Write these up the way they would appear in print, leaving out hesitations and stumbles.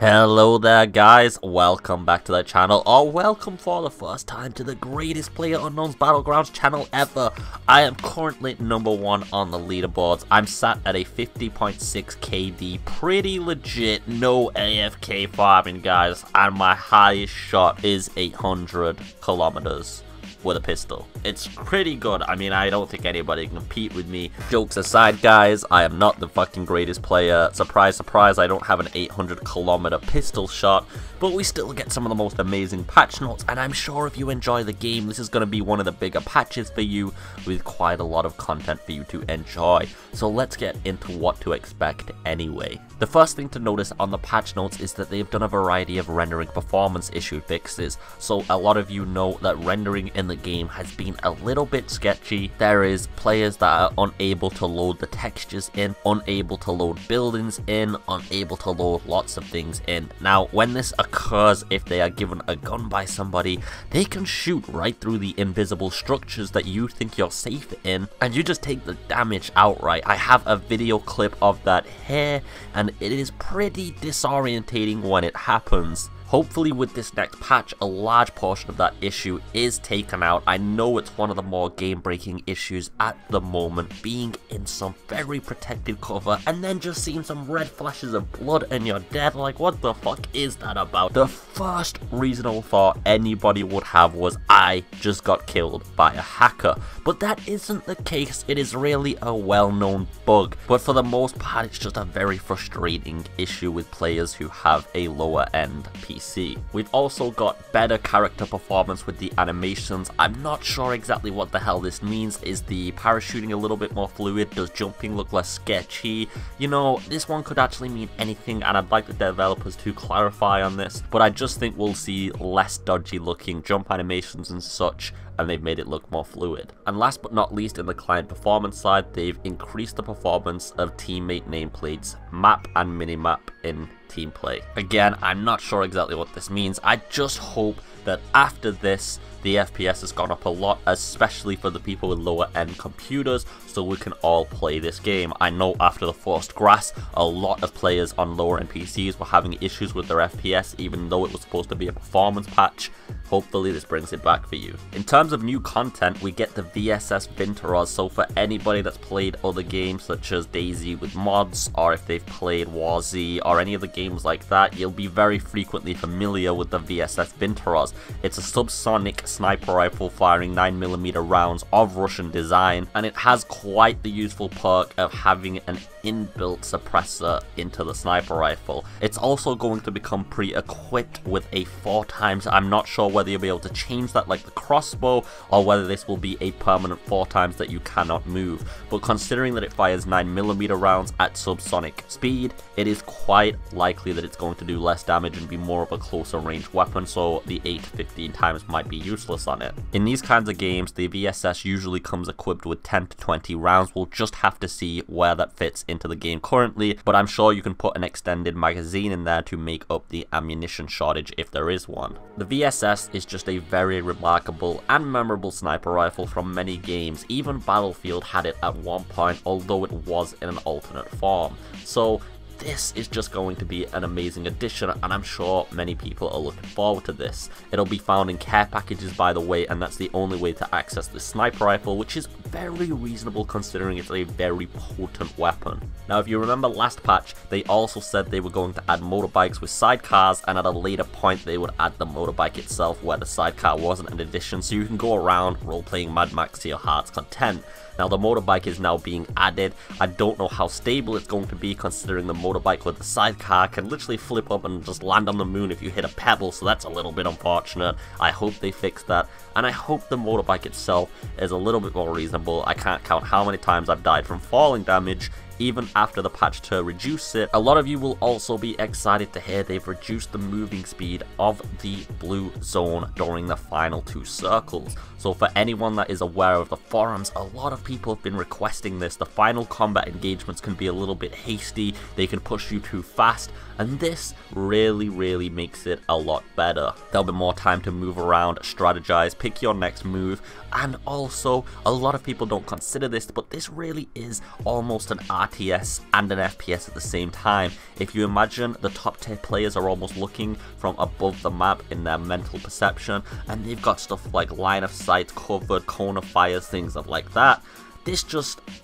Hello there guys, welcome back to the channel, or welcome for the first time to the greatest player Unknowns Battlegrounds channel ever. I am currently #1 on the leaderboards. I'm sat at a 50.6 KD, pretty legit, no AFK farming guys, and my highest shot is 800 kilometers. With a pistol. It's pretty good. I mean, I don't think anybody can compete with me. Jokes aside, guys, I am not the fucking greatest player. Surprise, surprise, I don't have an 800 kilometer pistol shot, but we still get some of the most amazing patch notes, and I'm sure if you enjoy the game, this is going to be one of the bigger patches for you, with quite a lot of content for you to enjoy. So let's get into what to expect anyway. The first thing to notice on the patch notes is that they've done a variety of rendering performance issue fixes. So a lot of you know that rendering in the game has been a little bit sketchy. There is players that are unable to load the textures in, unable to load buildings in, unable to load lots of things in. Now, when this occurs, if they are given a gun by somebody, they can shoot right through the invisible structures that you think you're safe in, and you just take the damage outright. I have a video clip of that here, and it is pretty disorientating when it happens. Hopefully with this next patch, a large portion of that issue is taken out. I know it's one of the more game-breaking issues at the moment, being in some very protected cover and then just seeing some red flashes of blood and you're dead. Like, what the fuck is that about? The first reasonable thought anybody would have was, I just got killed by a hacker. But that isn't the case. It is really a well-known bug. But for the most part, it's just a very frustrating issue with players who have a lower-end PC. We've also got better character performance with the animations. I'm not sure exactly what the hell this means. Is the parachuting a little bit more fluid? Does jumping look less sketchy? You know, this one could actually mean anything, and I'd like the developers to clarify on this, but I just think we'll see less dodgy looking jump animations and such, and they've made it look more fluid. And last but not least, in the client performance side, they've increased the performance of teammate nameplates, map and minimap in team play. Again, I'm not sure exactly what this means. I just hope that after this, the FPS has gone up a lot, especially for the people with lower end computers, so we can all play this game. I know after the forced grass, a lot of players on lower end PCs were having issues with their FPS, even though it was supposed to be a performance patch. Hopefully this brings it back for you. In terms of new content, we get the VSS Vintorez, so for anybody that's played other games such as DayZ with mods, or if they've played War Z or any of the games like that, you'll be very frequently familiar with the VSS Vintorez. It's a subsonic sniper rifle firing 9mm rounds of Russian design, and it has quite the useful perk of having an inbuilt suppressor into the sniper rifle. It's also going to become pre-equipped with a 4x. I'm not sure whether you'll be able to change that like the crossbow, or whether this will be a permanent 4x that you cannot move. But considering that it fires 9mm rounds at subsonic speed, it is quite likely that it's going to do less damage and be more of a closer range weapon, so the 8 to 15x might be useless on it. In these kinds of games, the VSS usually comes equipped with 10 to 20 rounds. We'll just have to see where that fits into the game currently, but I'm sure you can put an extended magazine in there to make up the ammunition shortage if there is one. The VSS is just a very remarkable and memorable sniper rifle from many games. Even Battlefield had it at one point, although it was in an alternate form. So this is just going to be an amazing addition, and I'm sure many people are looking forward to this. It'll be found in care packages, by the way, and that's the only way to access the sniper rifle, which is very reasonable considering it's a very potent weapon. Now, if you remember last patch, they also said they were going to add motorbikes with sidecars, and at a later point they would add the motorbike itself where the sidecar wasn't an addition, so you can go around role-playing Mad Max to your heart's content. Now, the motorbike is now being added. I don't know how stable it's going to be, considering the motorbike with the sidecar can literally flip up and just land on the moon if you hit a pebble, so that's a little bit unfortunate. I hope they fix that, and I hope the motorbike itself is a little bit more reasonable. I can't count how many times I've died from falling damage, even after the patch to reduce it. A lot of you will also be excited to hear they've reduced the moving speed of the blue zone during the final 2 circles. So for anyone that is aware of the forums, a lot of people have been requesting this. The final combat engagements can be a little bit hasty, they can push you too fast, and this really makes it a lot better. There'll be more time to move around, strategize, pick your next move, and also a lot of people don't consider this, but this really is almost an RTS and an FPS at the same time. If you imagine, the top tier players are almost looking from above the map in their mental perception, and they've got stuff like line of sight, covered, corner fires, things like that. This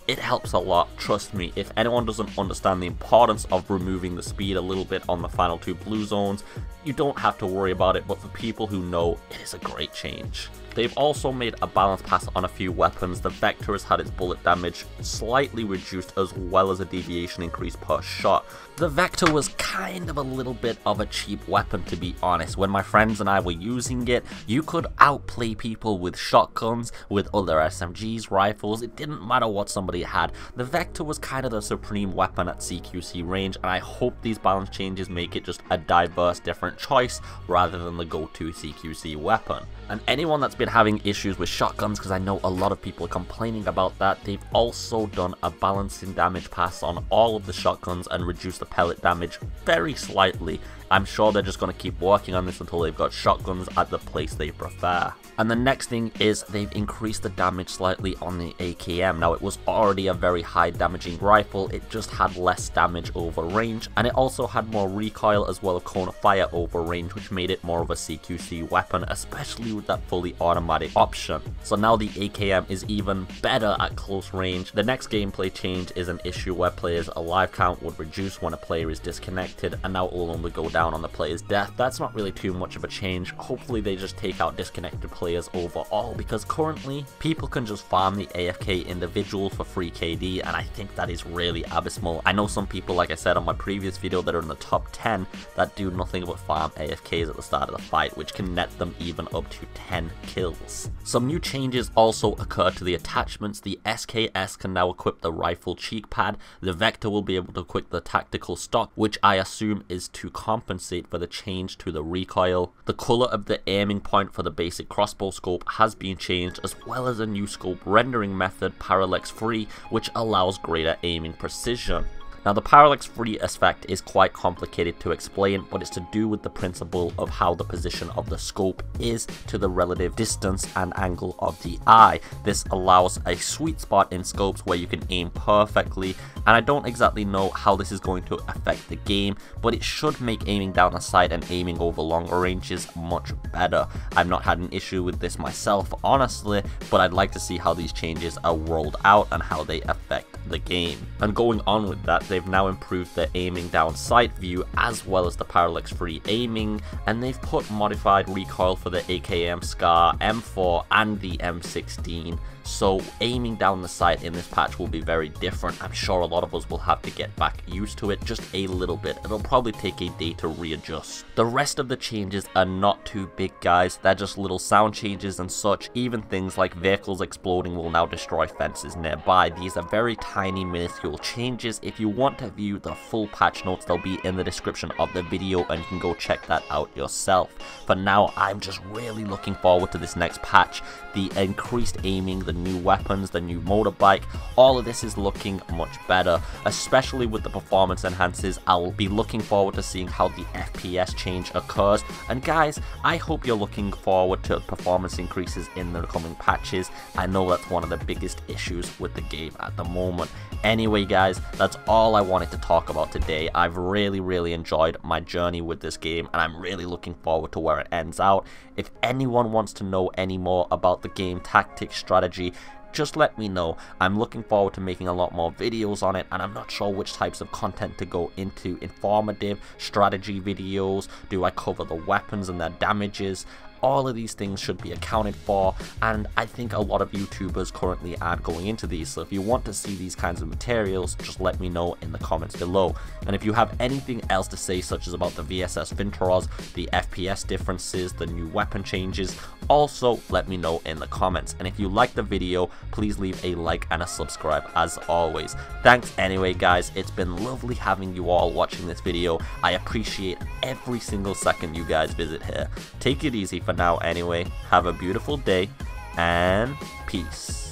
it helps a lot, trust me. If anyone doesn't understand the importance of removing the speed a little bit on the final 2 blue zones, you don't have to worry about it, but for people who know, it is a great change. They've also made a balance pass on a few weapons. The Vintorez had its bullet damage slightly reduced, as well as a deviation increase per shot. The Vector was kind of a little bit of a cheap weapon, to be honest. When my friends and I were using it, you could outplay people with shotguns, with other SMGs, rifles. It didn't matter what somebody had. The Vector was kind of the supreme weapon at CQC range, and I hope these balance changes make it just a diverse, different choice rather than the go-to CQC weapon. And anyone that's been having issues with shotguns, because I know a lot of people are complaining about that, they've also done a balancing damage pass on all of the shotguns and reduced the pellet damage very slightly. I'm sure they're just going to keep working on this until they've got shotguns at the place they prefer. And the next thing is they've increased the damage slightly on the AKM. Now, it was already a very high damaging rifle, it just had less damage over range, and it also had more recoil as well as corner fire over range, which made it more of a CQC weapon, especially with that fully automatic option. So now the AKM is even better at close range. The next gameplay change is an issue where players' alive count would reduce when a player is disconnected, and now it will only go down on the player's death. That's not really too much of a change. Hopefully they just take out disconnected players overall, because currently people can just farm the AFK individuals for free KD, and I think that is really abysmal. I know some people, like I said on my previous video, that are in the top 10 that do nothing but farm AFKs at the start of the fight, which can net them even up to 10 kills. Some new changes also occur to the attachments. The SKS can now equip the rifle cheek pad. The Vector will be able to equip the tactical stock, which I assume is to compensate for the change to the recoil. The color of the aiming point for the basic crossbow scope has been changed, as well as a new scope rendering method, parallax free, which allows greater aiming precision. Now, the parallax free effect is quite complicated to explain, but it's to do with the principle of how the position of the scope is to the relative distance and angle of the eye. This allows a sweet spot in scopes where you can aim perfectly, and I don't exactly know how this is going to affect the game, but it should make aiming down the sight and aiming over longer ranges much better. I've not had an issue with this myself, honestly, but I'd like to see how these changes are rolled out and how they affect the game. And going on with that, they've now improved the aiming down sight view as well as the parallax free aiming, and they've put modified recoil for the AKM, SCAR, M4 and the M16. So aiming down the sight in this patch will be very different. I'm sure a lot of us will have to get back used to it just a little bit. It'll probably take a day to readjust. The rest of the changes are not too big, guys. They're just little sound changes and such. Even things like vehicles exploding will now destroy fences nearby. These are very tiny, minuscule changes. If you want to view the full patch notes, they'll be in the description of the video and you can go check that out yourself. For now, I'm just really looking forward to this next patch. The increased aiming, the new weapons, the new motorbike, all of this is looking much better, especially with the performance enhances. I'll be looking forward to seeing how the FPS change occurs, and guys, I hope you're looking forward to performance increases in the coming patches. I know that's one of the biggest issues with the game at the moment. Anyway guys, that's all I wanted to talk about today. I've really enjoyed my journey with this game, and I'm really looking forward to where it ends out. If anyone wants to know any more about the game, tactics, strategy, just let me know. I'm looking forward to making a lot more videos on it, and I'm not sure which types of content to go into. Informative, strategy videos, do I cover the weapons and their damages? All of these things should be accounted for, and I think a lot of YouTubers currently aren't going into these, so if you want to see these kinds of materials, just let me know in the comments below. And if you have anything else to say, such as about the VSS Vintorez, the FPS differences, the new weapon changes, also let me know in the comments. And if you like the video, please leave a like and a subscribe as always. Thanks anyway guys, it's been lovely having you all watching this video. I appreciate every single second you guys visit here. Take it easy for now anyway. Have a beautiful day and peace.